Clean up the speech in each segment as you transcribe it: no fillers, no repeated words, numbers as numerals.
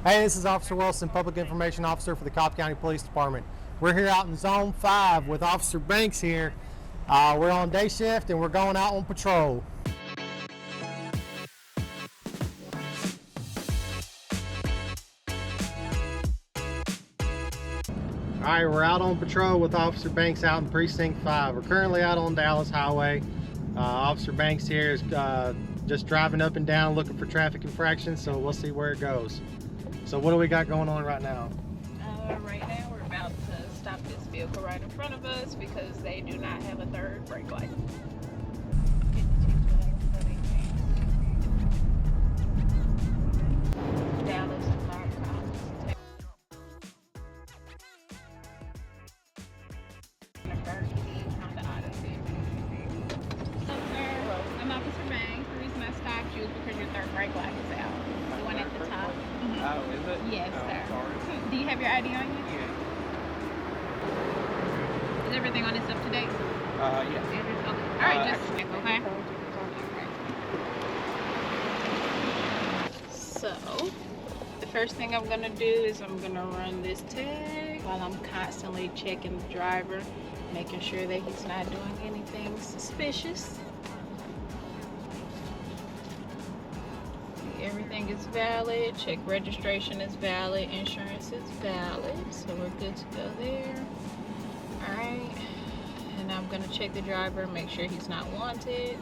Hey, this is Officer Wilson, Public Information Officer for the Cobb County Police Department. We're here out in Zone 5 with Officer Banks here. We're on day shift and we're going out on patrol. Alright, we're out on patrol with Officer Banks out in Precinct 5. We're currently out on Dallas Highway. Officer Banks here is just driving up and down looking for traffic infractions, so we'll see where it goes. So what do we got going on right now? Right now we're about to stop this vehicle right in front of us because they do not have a third brake light. Dallas and Cobb County. I'm Officer Banks. The reason I stopped you is because your third brake light is out. The one at the top. Oh, is it? Yes, oh, sir. Sorry. Do you have your ID on you? Yeah. Is everything on this up to date? Yeah. Okay. All right, just check, okay? So, the first thing I'm gonna do is I'm gonna run this tag while I'm constantly checking the driver, making sure that he's not doing anything suspicious. Everything is valid, check registration is valid, insurance is valid, so we're good to go there. Alright, and I'm going to check the driver, make sure he's not wanted.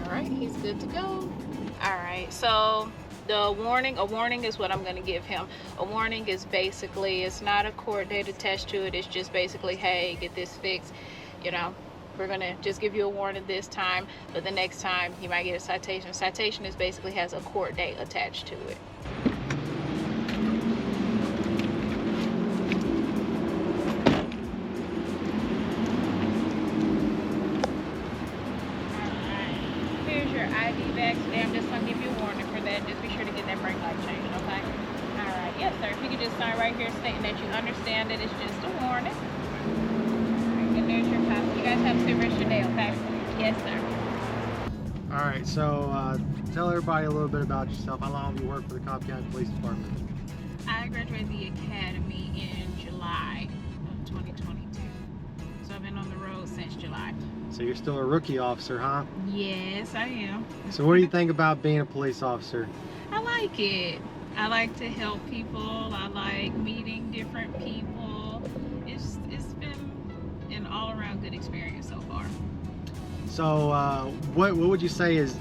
Alright, he's good to go. Alright, so a warning is what I'm going to give him. A warning is basically, it's not a court date attached to it, it's just basically, hey, get this fixed, you know. We're gonna just give you a warning this time, but the next time you might get a citation. Citation is basically has a court date attached to it. Alright, here's your ID badge. Today I'm just gonna give you a warning for that. Just be sure to get that brake light changed, okay? Alright, yes sir, if you could just sign right here stating that you understand that it's just a warning. There's your copy. You guys have to rest your day, okay? Yes, sir. All right, so tell everybody a little bit about yourself. How long have you worked for the Cobb County Police Department? I graduated the academy in July of 2022. So I've been on the road since July. So you're still a rookie officer, huh? Yes, I am. So what do you think about being a police officer? I like it. I like to help people. I like meeting different people. It's been an all-around good experience so far. So what would you say is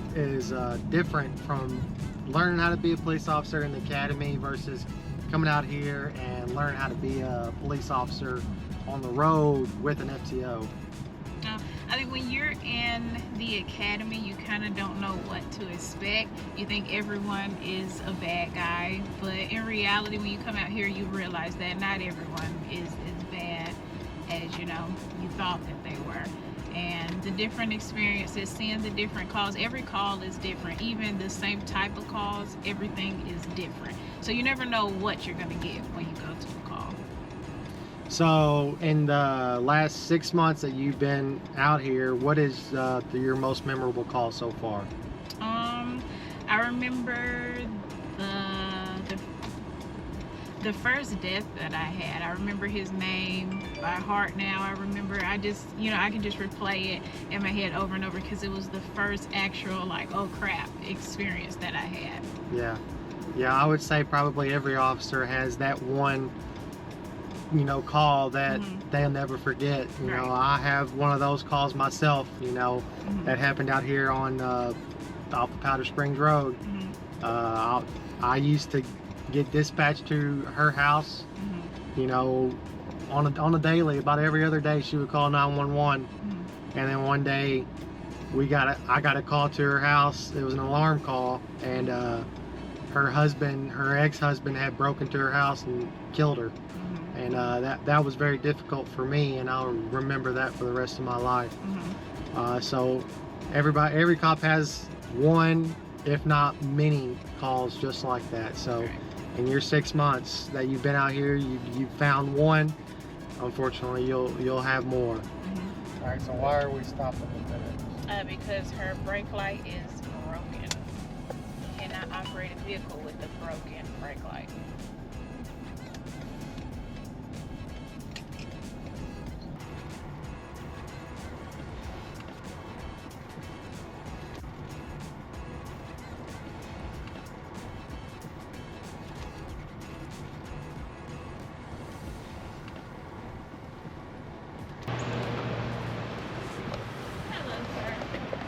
different from learning how to be a police officer in the academy versus coming out here and learning how to be a police officer on the road with an FTO? I think when you're in the academy, you kind of don't know what to expect. You think everyone is a bad guy, but in reality, when you come out here, you realize that not everyone is as bad as you thought that they were. And the different experiences, seeing the different calls, every call is different. Even the same type of calls, everything is different. So you never know what you're going to get when you go to a call. So in the last 6 months that you've been out here, what is your most memorable call so far? I remember the first death that I had. I remember his name by heart now. I remember, I can just replay it in my head over and over because it was the first actual, like, oh crap experience that I had. Yeah, I would say probably every officer has that one, call that they'll never forget. You know, I have one of those calls myself, that happened out here on off of Powder Springs Road. I used to get dispatched to her house, on a daily. About every other day she would call 911. And then one day I got a call to her house. It was an alarm call, and her ex-husband had broken to her house and killed her. And that was very difficult for me, and I'll remember that for the rest of my life. So every cop has one, if not many, calls just like that. So in your 6 months that you've been out here, you found one. Unfortunately, you'll have more. All right, so why are we stopping the minutes? because her brake light is broken. You cannot operate a vehicle with a broken brake light.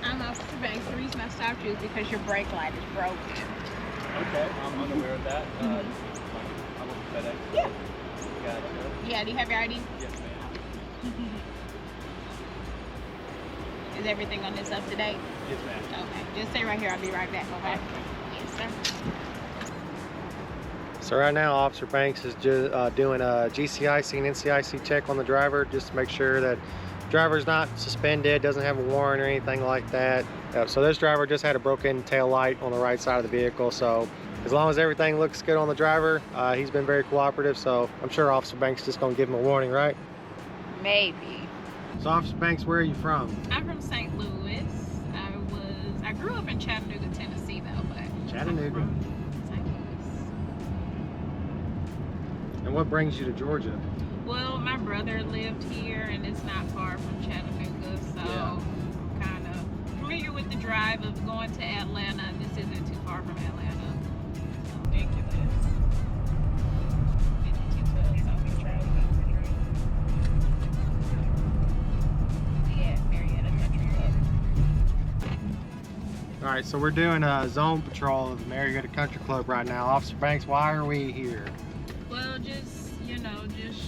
I'm Officer Banks. The reason I stopped you is because your brake light is broken. Okay, I'm unaware of that. I'm with FedEx. Yeah. Gotcha. Yeah, do you have your ID? Yes, ma'am. Is everything on this up to date? Yes, ma'am. Okay, just stay right here. I'll be right back, okay? Yes, sir. So right now, Officer Banks is just doing a GCIC and NCIC check on the driver, just to make sure that driver's not suspended, doesn't have a warrant or anything like that. So this driver just had a broken tail light on the right side of the vehicle. So as long as everything looks good on the driver, he's been very cooperative. So I'm sure Officer Banks is just gonna give him a warning, right? Maybe. So Officer Banks, where are you from? I'm from St. Louis. I grew up in Chattanooga, Tennessee, though, but Chattanooga. I'm from St. Louis. And what brings you to Georgia? Well, my brother lived here, and it's not far from Chattanooga, so Yeah. I'm kind of familiar with the drive of going to Atlanta, and this isn't too far from Atlanta. So ridiculous. 52 South Detroit. Yeah, Marietta Country Club. All right, so we're doing a zone patrol of the Marietta Country Club right now. Officer Banks, why are we here? Well, just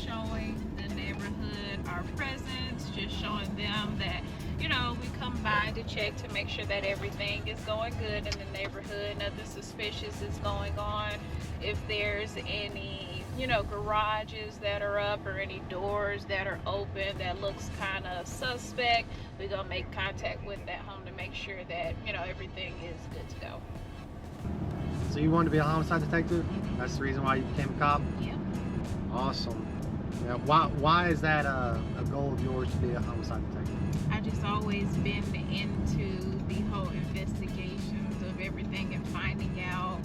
showing the neighborhood our presence, just showing them that, we come by to check to make sure that everything is going good in the neighborhood, nothing suspicious is going on. If there's any, garages that are up or any doors that are open that looks kind of suspect, we're gonna make contact with that home to make sure that, everything is good to go. So you wanted to be a homicide detective? That's the reason why you became a cop? Yeah. Awesome. Now, why is that a goal of yours to be a homicide detective? I've just always been into the whole investigations of everything and finding out,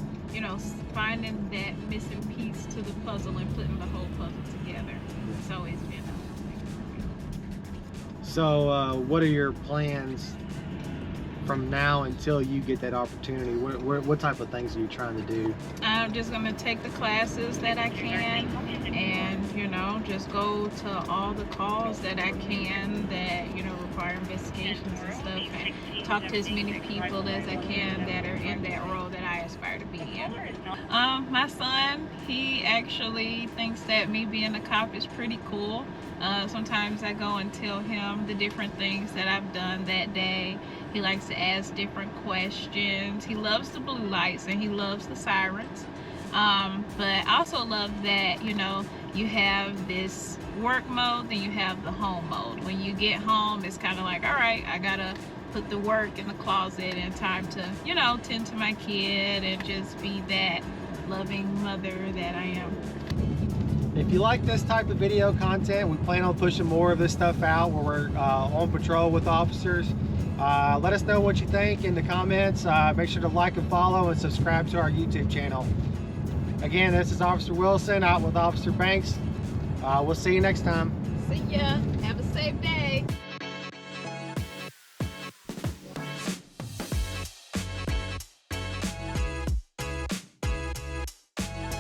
finding that missing piece to the puzzle and putting the whole puzzle together. It's always been a thing for me. So what are your plans from now until you get that opportunity? What type of things are you trying to do? I'm just going to take the classes that I can and, just go to all the calls that I can that, require investigations and stuff, and talk to as many people as I can that are in that role that I aspire to be in. My son, he actually thinks that me being a cop is pretty cool. Sometimes I go and tell him the different things that I've done that day. He likes to ask different questions. He loves the blue lights and he loves the sirens. But I also love that, you have this work mode, then you have the home mode. When you get home, it's kind of like, all right, I gotta put the work in the closet and time to, tend to my kid and just be that loving mother that I am. If you like this type of video content, we plan on pushing more of this stuff out where we're on patrol with officers. Let us know what you think in the comments. Make sure to like and follow and subscribe to our YouTube channel. Again, this is Officer Wilson out with Officer Banks. We'll see you next time. See ya. Have a safe day.